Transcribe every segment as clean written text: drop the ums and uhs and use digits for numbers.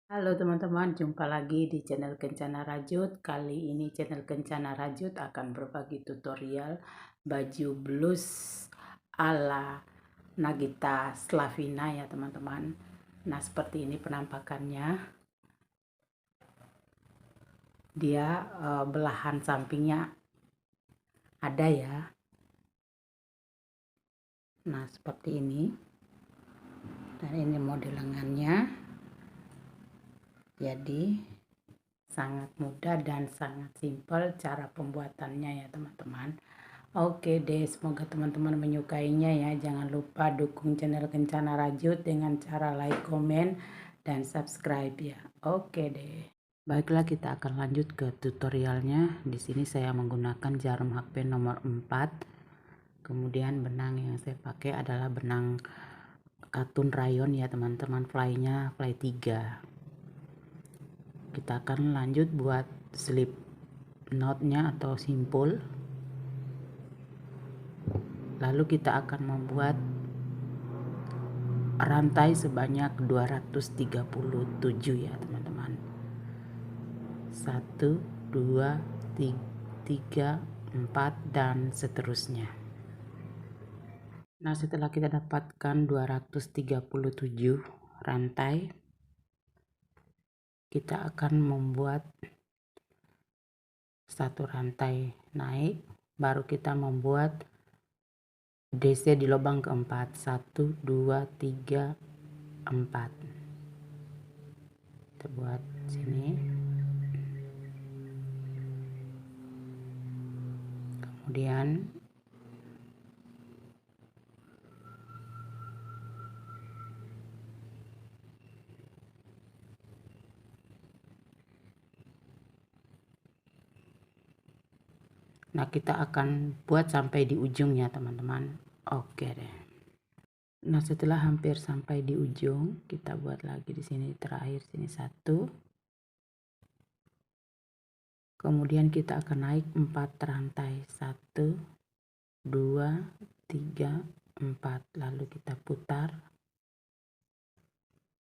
Halo teman-teman, jumpa lagi di channel Kencana Rajut. Kali ini channel Kencana Rajut akan berbagi tutorial baju blus ala Nagita Slavina ya teman-teman. Nah, seperti ini penampakannya. Dia belahan sampingnya ada ya. Nah, seperti ini. Dan ini model lengannya. Jadi sangat mudah dan sangat simpel cara pembuatannya ya teman-teman. Oke deh, semoga teman-teman menyukainya ya. Jangan lupa dukung channel Kencana Rajut dengan cara like, komen, dan subscribe ya. Oke deh. Baiklah, kita akan lanjut ke tutorialnya. Di sini saya menggunakan jarum HP nomor 4. Kemudian benang yang saya pakai adalah benang katun rayon ya teman-teman. Fly-nya fly 3. Kita akan lanjut buat slip knot-nya atau simpul. Lalu kita akan membuat rantai sebanyak 237 ya teman-teman. 1, 2, 3, 4 dan seterusnya. Nah, setelah kita dapatkan 237 rantai, kita akan membuat satu rantai naik, baru kita membuat DC di lubang keempat. 1, 2, 3, 4. Kita buat sini. Kemudian kita akan buat sampai di ujungnya teman-teman. Oke deh. Nah, setelah hampir sampai di ujung, kita buat lagi di sini terakhir sini 1. Kemudian kita akan naik 4 rantai. 1, 2, 3, 4. Lalu kita putar.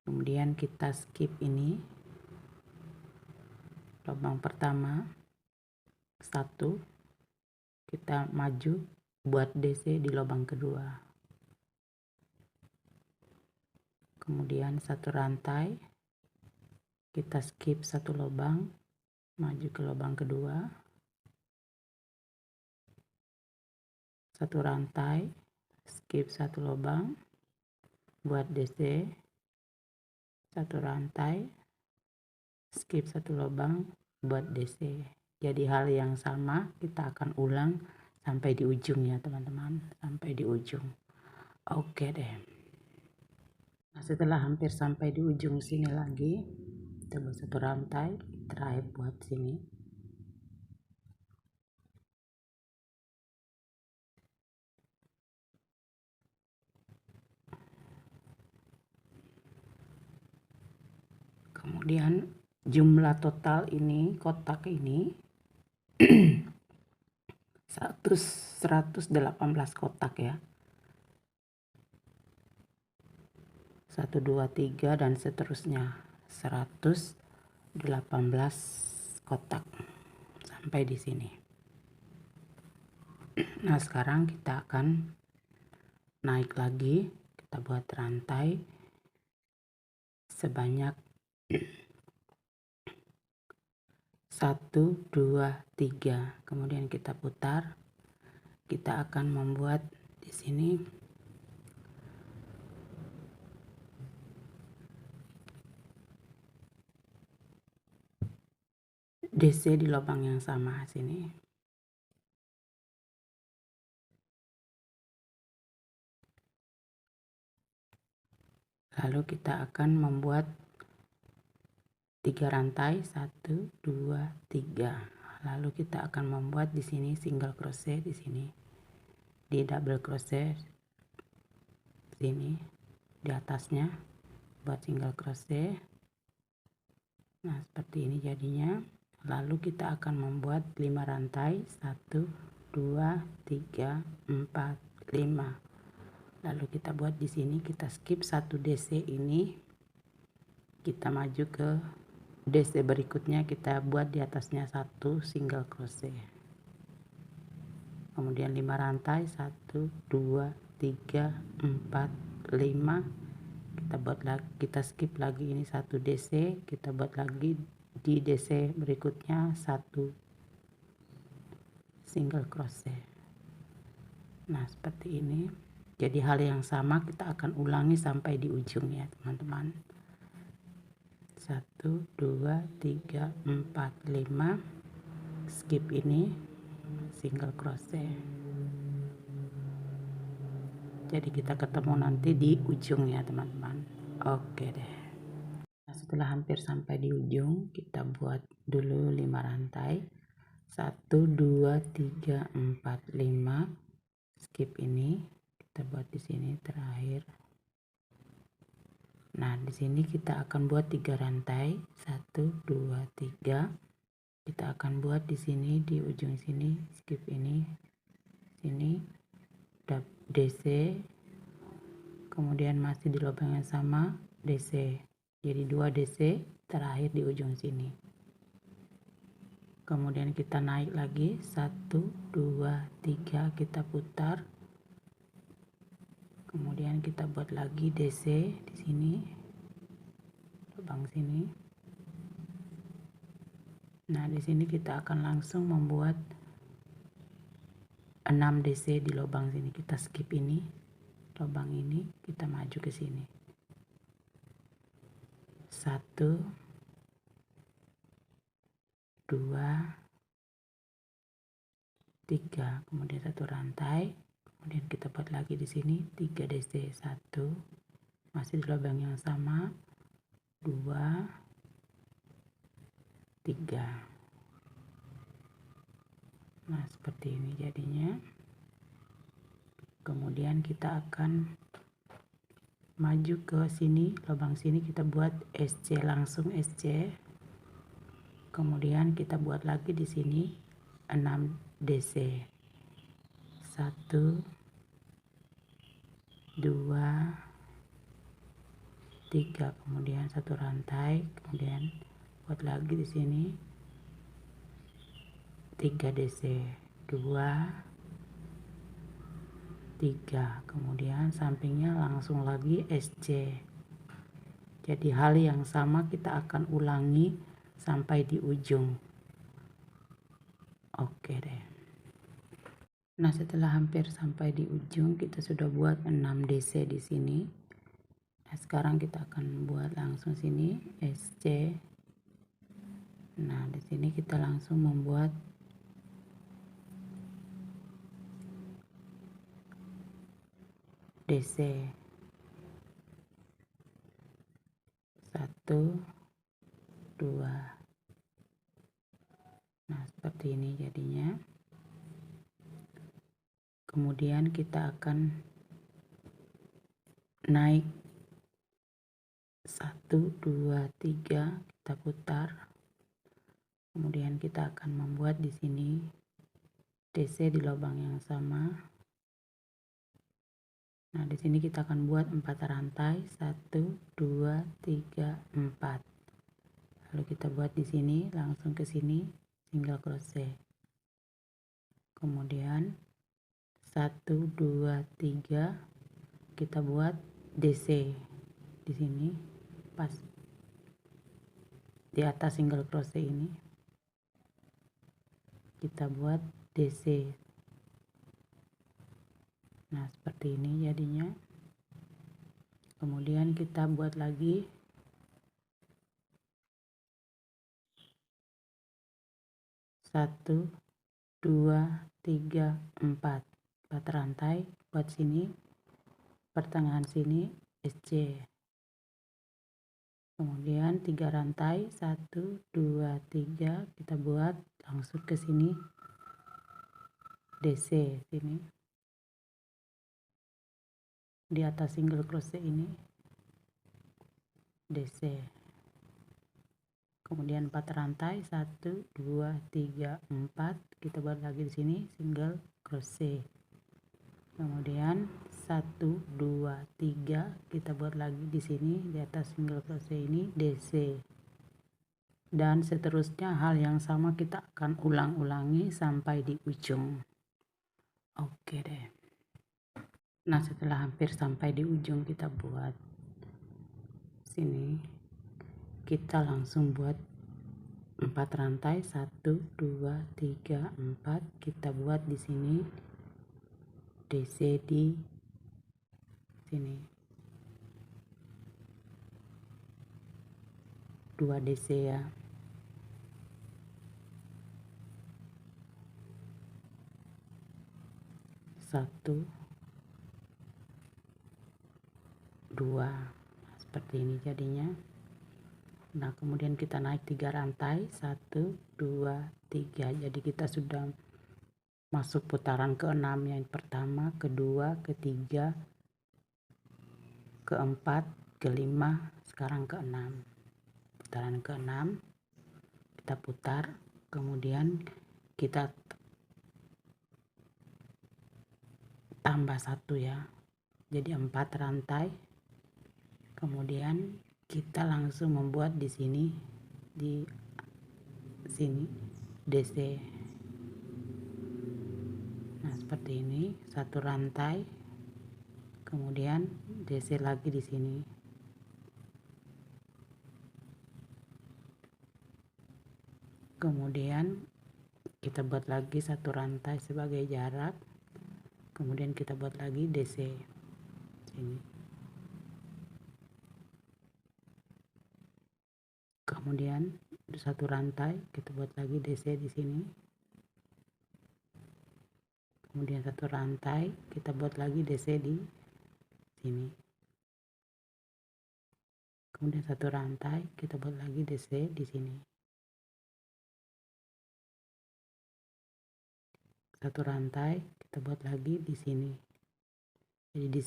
Kemudian kita skip ini. Lubang pertama 1. Kita maju buat DC di lubang kedua. Kemudian satu rantai, kita skip satu lubang, maju ke lubang kedua. Satu rantai, skip satu lubang, buat DC. Satu rantai, skip satu lubang, buat DC. Jadi hal yang sama kita akan ulang sampai di ujung ya teman-teman, sampai di ujung. Oke deh. Nah, setelah hampir sampai di ujung sini lagi, kita buat satu rantai terakhir buat sini. Kemudian jumlah total ini, kotak ini 118 kotak ya. 1, 2, 3 dan seterusnya. 118 kotak sampai di sini. Nah, sekarang kita akan naik lagi. Kita buat rantai sebanyak 1, 2, 3. Kemudian kita putar. Kita akan membuat di sini DC di lubang yang sama sini. Lalu kita akan membuat 3 rantai, 1, 2, 3. Lalu kita akan membuat di sini single crochet di sini. Di double crochet sini di atasnya buat single crochet. Nah, seperti ini jadinya. Lalu kita akan membuat 5 rantai, 1, 2, 3, 4, 5. Lalu kita buat di sini, kita skip 1 DC ini. kita maju ke DC berikutnya, kita buat di atasnya 1 single crochet, kemudian 5 rantai, 1 2 3 4 5, kita buat lagi, kita skip lagi ini 1 DC, kita buat lagi di DC berikutnya 1 single crochet. Nah, seperti ini. Jadi hal yang sama kita akan ulangi sampai di ujung ya teman-teman. 1 2 3 4 5, skip ini single crochet. Jadi kita ketemu nanti di ujung ya teman-teman. Oke deh. Nah, setelah hampir sampai di ujung, kita buat dulu 5 rantai. 1 2 3 4 5, skip ini, kita buat di sini terakhir. Nah, di sini kita akan buat 3 rantai. 1 2 3. Kita akan buat di sini di ujung sini, skip ini. Sini DC, kemudian masih di lubang yang sama DC. Jadi 2 DC terakhir di ujung sini. Kemudian kita naik lagi 1 2 3, kita putar. Kemudian kita buat lagi DC di sini. Lubang sini. Nah, di sini kita akan langsung membuat 6 DC di lubang sini. Kita skip ini, lubang ini, kita maju ke sini. 1 2 3, kemudian 1 rantai, kemudian kita buat lagi di sini 3 DC, 1, masih di lubang yang sama, 2 3. Nah, seperti ini jadinya. Kemudian kita akan maju ke sini, lubang sini kita buat SC, langsung SC. Kemudian kita buat lagi di sini 6 DC. 1 2 3, kemudian 1 rantai, kemudian buat lagi di sini 3 DC, 2 3, kemudian sampingnya langsung lagi SC. Jadi hal yang sama kita akan ulangi sampai di ujung. Oke deh. Nah, setelah hampir sampai di ujung, kita sudah buat 6 DC di sini. Nah, sekarang kita akan buat langsung sini SC. Nah, di sini kita langsung membuat DC 1 2. Nah, seperti ini jadinya. Kemudian kita akan naik 1 2 3, kita putar. Kemudian kita akan membuat di sini DC di lubang yang sama. Nah, di sini kita akan buat 4 rantai, 1 2 3 4. Lalu kita buat di sini, langsung ke sini single crochet. Kemudian 1 2 3, kita buat DC di sini pas di atas single crochet ini. Kita buat DC. Nah, seperti ini jadinya. Kemudian kita buat lagi 1 2 3 4, 4 rantai, buat sini pertengahan sini SC. Kemudian 3 rantai, 1 2 3, kita buat langsung ke sini DC sini. Di atas single crochet ini DC. Kemudian 4 rantai, 1 2 3 4, kita buat lagi di sini single crochet. Kemudian 1 2 3, kita buat lagi di sini di atas single crochet ini DC, dan seterusnya hal yang sama kita akan ulang-ulangi sampai di ujung. Oke deh. Nah, setelah hampir sampai di ujung kita buat sini, kita langsung buat 4 rantai, 1 2 3 4, kita buat di sini DC di sini 2 DC ya. Satu, dua, seperti ini jadinya. Nah, kemudian kita naik 3 rantai, 1 2 3, jadi kita sudah masuk putaran ke-6, yang pertama, kedua, ketiga, keempat, kelima, sekarang ke-6. Putaran ke-6 kita putar, kemudian kita tambah 1 ya, jadi 4 rantai. Kemudian kita langsung membuat di sini DC. Nah, seperti ini, 1 rantai, kemudian DC lagi di sini. Kemudian kita buat lagi 1 rantai sebagai jarak, kemudian kita buat lagi DC sini. Kemudian 1 rantai kita buat lagi DC di sini. Kemudian 1 rantai kita buat lagi DC di sini. Kemudian 1 rantai kita buat lagi DC di sini. 1 rantai kita buat lagi di sini. Jadi di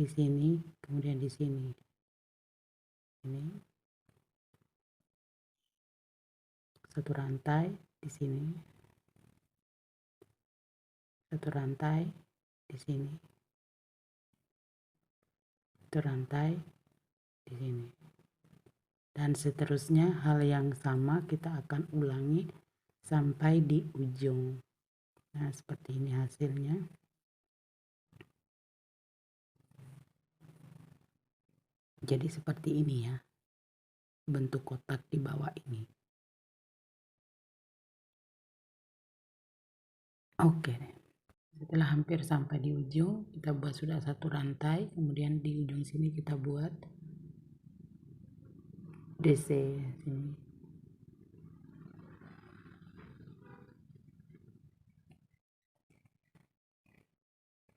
sini, kemudian di sini. Ini 1 rantai di sini. 1 rantai di sini. 1 rantai di sini. Dan seterusnya hal yang sama kita akan ulangi sampai di ujung. Nah, seperti ini hasilnya. Jadi seperti ini ya, bentuk kotak di bawah ini. Oke deh. Setelah hampir sampai di ujung, kita buat sudah 1 rantai, kemudian di ujung sini kita buat DC sini.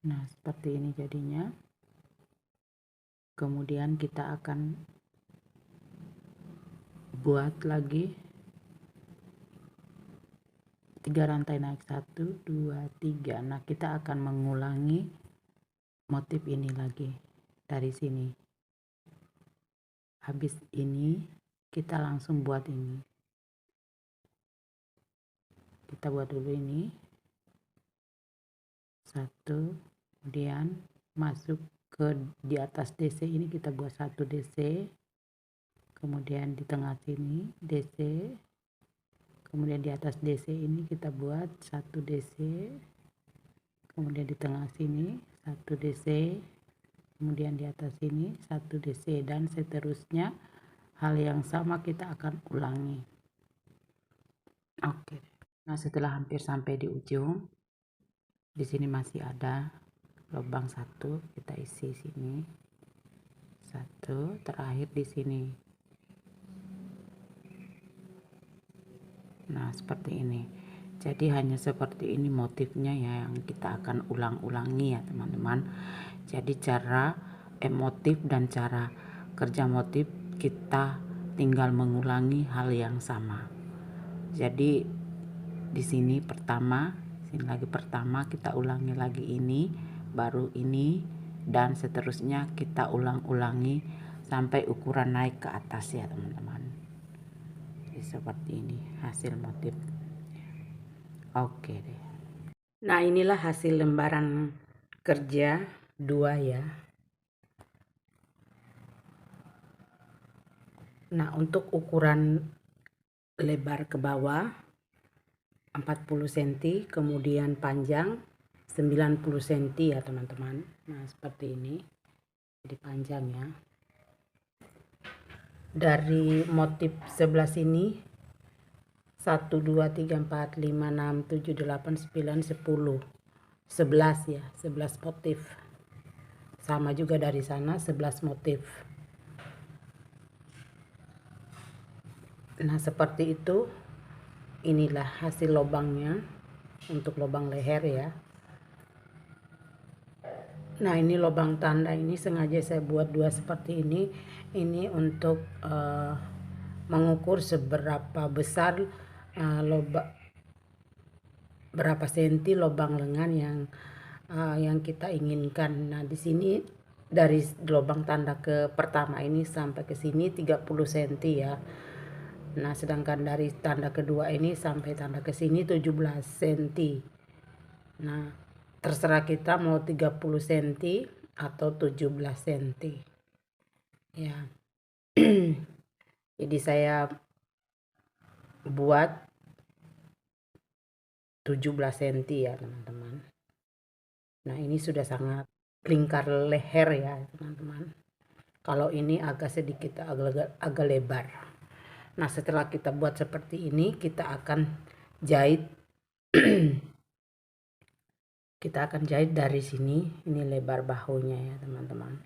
Nah, seperti ini jadinya. Kemudian kita akan buat lagi 3 rantai naik, 1 2 3. Nah, kita akan mengulangi motif ini lagi dari sini. Habis ini kita langsung buat ini. Kita buat dulu ini 1, kemudian masuk ke di atas DC ini kita buat 1 DC, kemudian di tengah sini DC, kemudian di atas DC ini kita buat 1 DC, kemudian di tengah sini 1 DC, kemudian di atas sini 1 DC, dan seterusnya hal yang sama kita akan ulangi. Oke. Nah, setelah hampir sampai di ujung, di sini masih ada lubang 1, kita isi sini 1, terakhir di sini. Nah, seperti ini. Jadi hanya seperti ini motifnya ya, yang kita akan ulang-ulangi ya teman-teman. Jadi cara motif dan cara kerja motif kita tinggal mengulangi hal yang sama. Jadi di sini pertama, sini lagi pertama, kita ulangi lagi ini, baru ini, dan seterusnya kita ulang-ulangi sampai ukuran naik ke atas ya teman-teman. Jadi seperti ini hasil motif. Oke deh. Nah, inilah hasil lembaran kerja 2 ya. Nah, untuk ukuran lebar ke bawah 40 cm, kemudian panjang 90 cm ya teman-teman. Nah, seperti ini. Jadi panjang ya. Dari motif sebelah sini 1 2 3 4 5 6 7 8 9 10 11 ya, 11 motif. Sama juga dari sana 11 motif. Nah, seperti itu. Inilah hasil lubangnya untuk lubang leher ya. Nah, ini lubang tanda ini sengaja saya buat 2 seperti ini. Ini untuk mengukur seberapa besar berapa senti lubang lengan yang kita inginkan. Nah, di sini dari lubang tanda ke pertama ini sampai ke sini 30 cm ya. Nah, sedangkan dari tanda kedua ini sampai tanda ke sini 17 cm. Nah, terserah kita mau 30 cm atau 17 cm. Ya. Jadi saya buat 17 cm ya, teman-teman. Nah, ini sudah sangat lingkar leher ya, teman-teman. Kalau ini agak sedikit agak lebar. Nah, setelah kita buat seperti ini, kita akan jahit. Kita akan jahit dari sini. Ini lebar bahunya ya, teman-teman.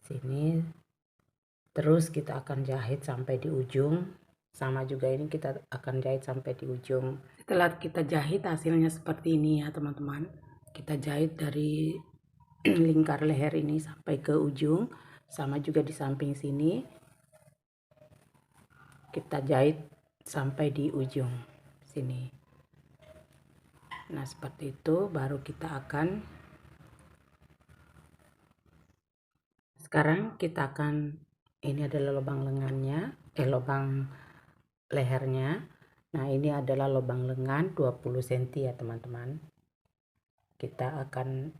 Sini. Terus kita akan jahit sampai di ujung. Sama juga ini kita akan jahit sampai di ujung. Setelah kita jahit hasilnya seperti ini ya, teman-teman. Kita jahit dari lingkar leher ini sampai ke ujung. Sama juga di samping sini. Kita jahit sampai di ujung sini. Nah, seperti itu baru kita akan sekarang kita akan, ini adalah lubang lengannya, lubang lehernya. Nah, ini adalah lubang lengan 20 cm ya, teman-teman. Kita akan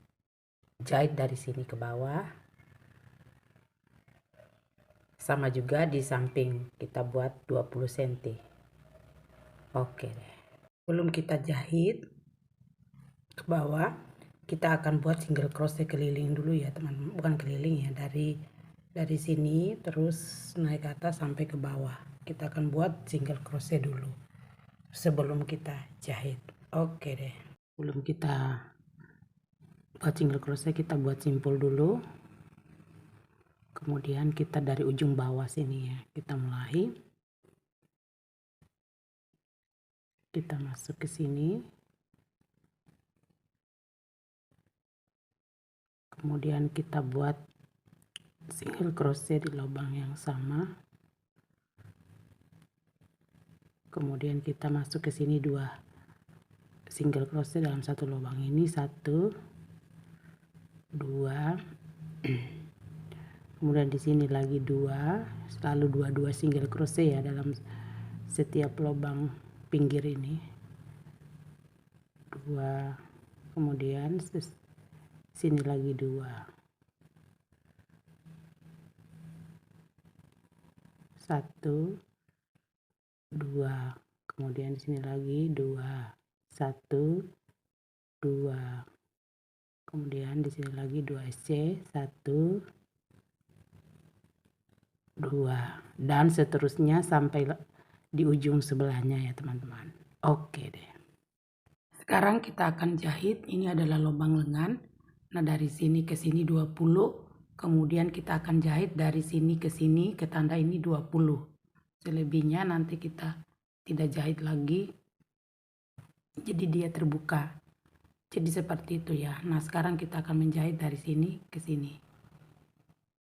jahit dari sini ke bawah. Sama juga di samping kita buat 20 cm. Oke deh. Sebelum kita jahit ke bawah, kita akan buat single crochet keliling dulu ya, teman-teman. Bukan keliling ya, dari sini terus naik ke atas sampai ke bawah. Kita akan buat single crochet dulu sebelum kita jahit. Oke deh. Sebelum kita buat single crochet, kita buat simpul dulu. Kemudian kita dari ujung bawah sini ya, kita mulai. Kita masuk ke sini. Kemudian kita buat single crochet di lubang yang sama. Kemudian kita masuk ke sini 2 single crochet dalam satu lubang ini, 1 2. Kemudian di sini lagi 2, selalu 2 single crochet ya dalam setiap lubang pinggir ini. 2. Kemudian sini lagi 2. 1 2. Kemudian di sini lagi 2. 1 2. Kemudian di sini lagi 2 SC, 1 2, dan seterusnya sampai di ujung sebelahnya ya, teman-teman. Oke deh. Sekarang kita akan jahit. Ini adalah lubang lengan. Nah, dari sini ke sini 20. Kemudian kita akan jahit dari sini ke sini ke tanda ini 20. Selebihnya nanti kita tidak jahit lagi. Jadi dia terbuka. Jadi seperti itu ya. Nah, sekarang kita akan menjahit dari sini ke sini.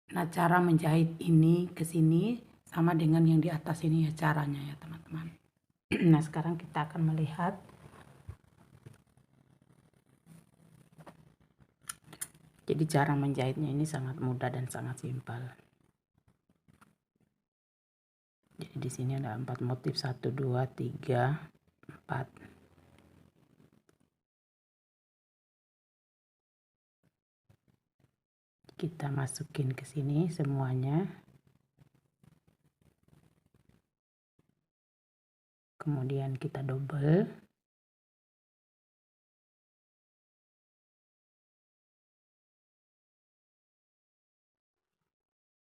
Nah, cara menjahit ini ke sini sama dengan yang di atas ini ya caranya ya, teman-teman. Nah, sekarang kita akan melihat. Jadi cara menjahitnya ini sangat mudah dan sangat simpel. Jadi di sini ada 4 motif, 1 2 3 4. kita masukin ke sini semuanya. Kemudian kita double.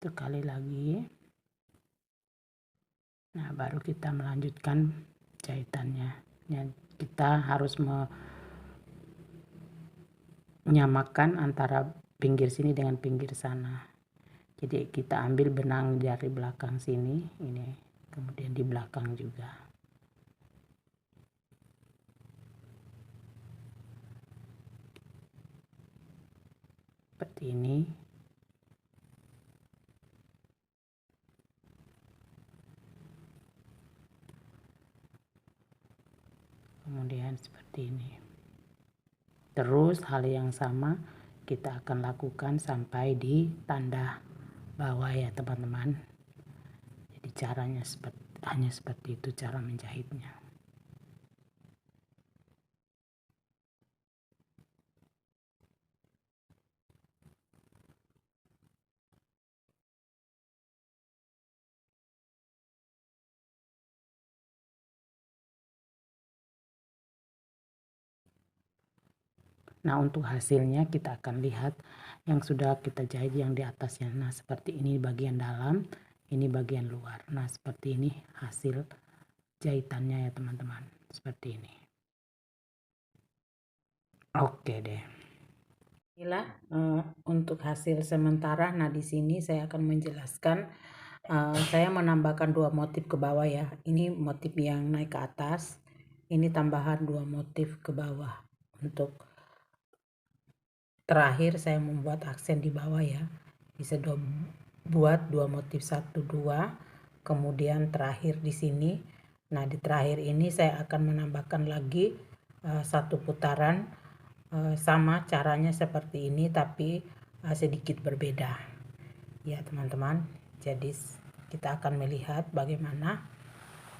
Sekali lagi. Nah, baru kita melanjutkan jahitannya. Ya, kita harus menyamakan antara pinggir sini dengan pinggir sana. Jadi kita ambil benang dari belakang sini, ini, kemudian di belakang juga. Seperti ini. Kemudian seperti ini. Terus hal yang sama kita akan lakukan sampai di tanda bawah ya teman-teman. Jadi caranya hanya seperti itu cara menjahitnya. Nah, untuk hasilnya kita akan lihat yang sudah kita jahit yang di atasnya. Nah, seperti ini bagian dalam, ini bagian luar. Nah, seperti ini hasil jahitannya ya teman-teman. Seperti ini. Oke deh. Inilah untuk hasil sementara. Nah, di sini saya akan menjelaskan. Saya menambahkan 2 motif ke bawah ya. Ini motif yang naik ke atas. Ini tambahan 2 motif ke bawah. Untuk terakhir saya membuat aksen di bawah ya. Bisa buat 2 motif 1 2. Kemudian terakhir di sini. Nah, di terakhir ini saya akan menambahkan lagi 1 putaran. Sama caranya seperti ini tapi sedikit berbeda ya teman-teman. Jadi kita akan melihat bagaimana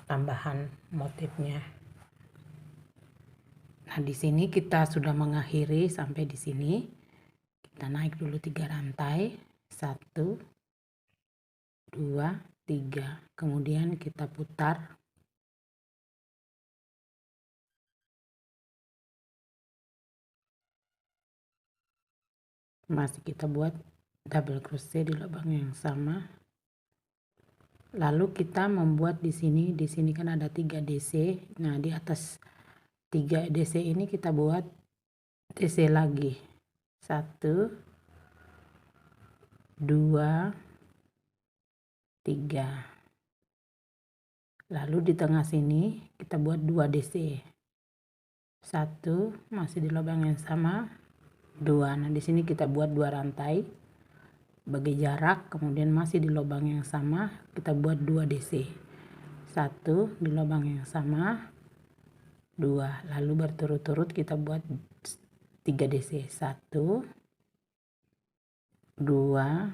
tambahan motifnya. Nah, di sini kita sudah mengakhiri sampai di sini. Kita naik dulu 3 rantai, 1 2 3, kemudian kita putar. Masih kita buat double crochet di lubang yang sama. Lalu kita membuat di sini kan ada 3 DC. Nah, di atas 3 DC ini kita buat DC lagi. 1 2 3. Lalu di tengah sini kita buat 2 DC. 1 masih di lubang yang sama. 2. Nah, di sini kita buat 2 rantai bagi jarak, kemudian masih di lubang yang sama kita buat 2 DC. 1 di lubang yang sama, 2, lalu berturut-turut kita buat 3 DC. 1 2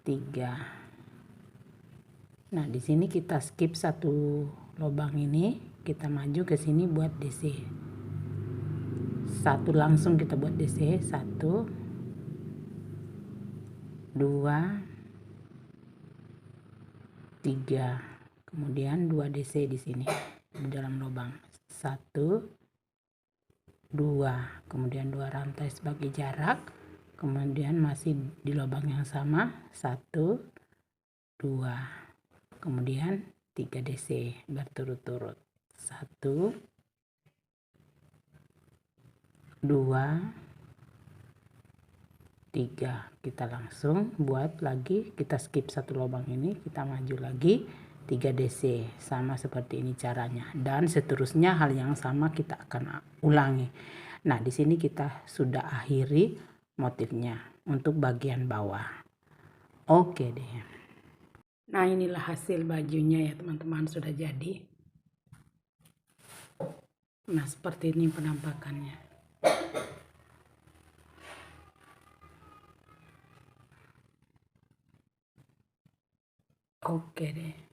3. Nah, di sini kita skip 1 lubang ini, kita maju ke sini buat DC. 1 langsung kita buat DC. 1 2 3, kemudian 2 DC di sini di dalam lubang. 1 2, kemudian 2 rantai sebagai jarak, kemudian masih di lubang yang sama. 1 2, kemudian 3 DC berturut-turut. 1 2 3. Kita langsung buat lagi, kita skip 1 lubang ini, kita maju lagi 3 DC. Sama seperti ini caranya, dan seterusnya hal yang sama kita akan ulangi. Nah, di sini kita sudah akhiri motifnya untuk bagian bawah. Oke deh. Nah, inilah hasil bajunya ya teman-teman, sudah jadi. Nah, seperti ini penampakannya. Oke deh.